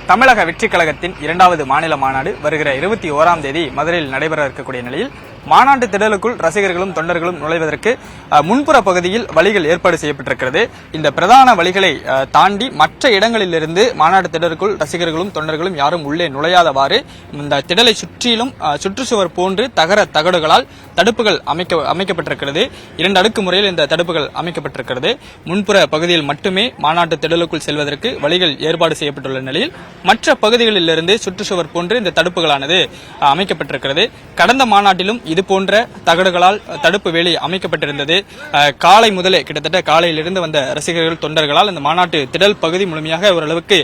தமிழக வெற்றி கழகத்தின் இரண்டாவது மாநில மாநாடு வருகிற 21ஆம் தேதி மதுரையில் நடைபெற இருக்கக்கூடிய நிலையில் மாநாட்டு திடலுக்குள் ரசிகர்களும் தொண்டர்களும் நுழைவதற்கு முன்புற பகுதியில் வழிகள் ஏற்பாடு செய்யப்பட்டிருக்கிறது. இந்த பிரதான வழிகளை தாண்டி மற்ற இடங்களிலிருந்து மாநாட்டு திடலுக்குள் ரசிகர்களும் தொண்டர்களும் யாரும் உள்ளே நுழையாதவாறு இந்த திடலை சுற்றிலும் சுற்றுச்சுவர் போன்று தகடுகளால் தடுப்புகள் அமைக்கப்பட்டிருக்கிறது. 2 அடுக்கு முறையில் இந்த தடுப்புகள் அமைக்கப்பட்டிருக்கிறது. முன்புற பகுதியில் மட்டுமே மாநாட்டு திடலுக்குள் செல்வதற்கு வழிகள் ஏற்பாடு செய்யப்பட்டுள்ள நிலையில் மற்ற பகுதிகளிலிருந்து சுற்றுச்சுவர் போன்று இந்த தடுப்புகளானது அமைக்கப்பட்டிருக்கிறது. கடந்த மாநாட்டிலும் இது போன்ற தகடுகளால் தடுப்பு வேலி அமைக்கப்பட்டிருந்தது. காலை முதலே கிட்டத்தட்ட காலையிலிருந்து வந்த ரசிகர்கள் தொண்டர்களால் இந்த மாநாட்டு திடல் பகுதி முழுமையாக ஓரளவுக்கு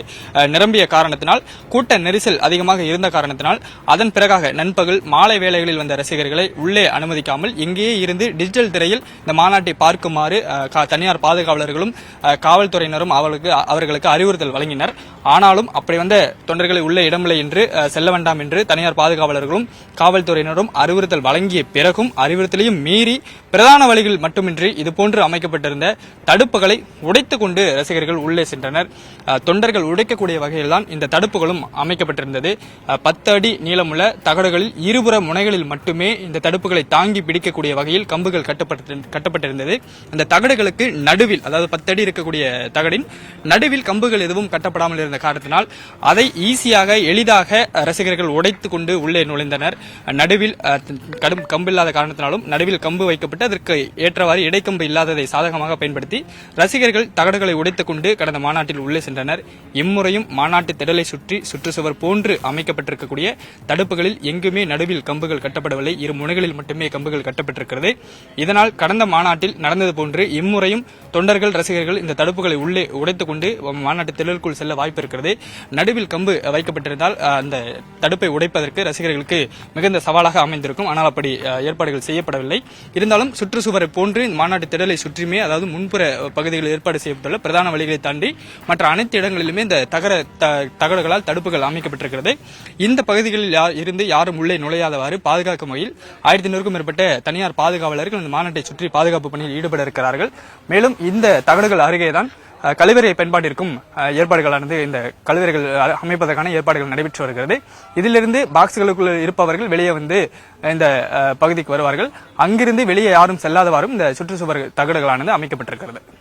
நிரம்பிய காரணத்தினால் கூட்ட நெரிசல் அதிகமாக இருந்த காரணத்தினால் அதன் பிறகாக நண்பகல் மாலை வேளைகளில் வந்த ரசிகர்களை உள்ளே அனுமதிக்காமல் எங்கேயே இருந்து டிஜிட்டல் திரையில் இந்த மாநாட்டை பார்க்குமாறு தனியார் பாதுகாவலர்களும் காவல்துறையினரும் அவர்களுக்கு அறிவுறுத்தல் வழங்கினர். ஆனாலும் அப்படி வந்த தொண்டர்களை உள்ளே இடமில்லை என்று செல்ல வேண்டாம் என்று தனியார் பாதுகாவலர்களும் காவல்துறையினரும் அறிவுறுத்தல் வழங்கிய பிறகும் அறிவுறுத்தலையும் மீறி பிரதான வழிகள் மட்டுமின்றி இதுபோன்று அமைக்கப்பட்டிருந்த தடுப்புகளை உடைத்துக் கொண்டு ரசிகர்கள் உள்ளே சென்றனர். தொண்டர்கள் உடைக்கக்கூடிய வகையில்தான் இந்த தடுப்புகளும் அமைக்கப்பட்டிருந்தது. 10 அடி நீளமுள்ள தகடுகளில் இருபுற முனைகளில் மட்டுமே இந்த தடுப்புகளை தாங்கி பிடிக்கக்கூடிய வகையில் கம்புகள் கட்டப்பட்டிருந்தது. இந்த தகடுகளுக்கு நடுவில், அதாவது 10 அடி இருக்கக்கூடிய தகடின் நடுவில் கம்புகள் எதுவும் கட்டப்படாமல் இருந்த காரணத்தினால் அதை ஈஸியாக எளிதாக ரசிகர்கள் உடைத்துக் கொண்டு உள்ளே நுழைந்தனர். நடுவில் கடும் கம்பு இல்லாத காரணத்தினாலும் நடுவில் கம்பு வைக்கப்பட்டு அதற்கு ஏற்றவாறு இடைக்கம்பு இல்லாததை சாதகமாக பயன்படுத்தி ரசிகர்கள் தகடுகளை உடைத்துக் கொண்டு கடந்த மாநாட்டில் உள்ளே சென்றனர். இம்முறையும் மாநாட்டு திடலை சுற்றி சுற்றுச்சுவர் போன்று அமைக்கப்பட்டிருக்கக்கூடிய தடுப்புகளில் எங்குமே நடுவில் கம்புகள் கட்டப்படவில்லை. இரு முனைகளில் மட்டுமே கம்புகள் கட்டப்பட்டிருக்கிறது. இதனால் கடந்த மாநாட்டில் நடந்தது போன்று இம்முறையும் தொண்டர்கள் ரசிகர்கள் இந்த தடுப்புகளை உள்ளே உடைத்துக் கொண்டு மாநாட்டு திடலுக்குள் செல்ல வாய்ப்பு இருக்கிறது. நடுவில் கம்பு வைக்கப்பட்டிருந்தால் அந்த தடுப்பை உடைப்பதற்கு ரசிகர்களுக்கு மிகுந்த சவாலாக அமைந்திருக்கும். ஆனால் அப்படி ஏற்பாடுகள் செய்யப்படவில்லை. இருந்தாலும் சுற்றுச்சுவரை போன்று மாநாட்டு திடலை சுற்றியுமே, அதாவது முன்புற பகுதிகளில் ஏற்பாடு செய்யப்பட்டுள்ள பிரதான வழிகளை தாண்டி மற்ற அனைத்து இடங்களிலுமே இந்த தகடுகளால் தடுப்புகள் அமைக்கப்பட்டிருக்கிறது. இந்த பகுதிகளில் இருந்து யாரும் உள்ளே நுழையாதவாறு பாதுகாக்கும் வகையில் 1500க்கும் மேற்பட்ட தனியார் பாதுகாவலர்கள் இந்த மாநாட்டை சுற்றி பாதுகாப்பு பணியில் ஈடுபட இருக்கிறார்கள். மேலும் இந்த தகடுகள் அருகேதான் கழிவறை பயன்பாட்டிற்கும் ஏற்பாடுகளானது, இந்த கழிவறைகள் அமைப்பதற்கான ஏற்பாடுகள் நடைபெற்று வருகிறது. இதிலிருந்து பாக்ஸ்களுக்குள் இருப்பவர்கள் வெளியே வந்து இந்த பகுதிக்கு வருவார்கள். அங்கிருந்து வெளியே யாரும் செல்லாதவாறும் இந்த சுற்றுச்சுவர் தகடுகளானது அமைக்கப்பட்டிருக்கிறது.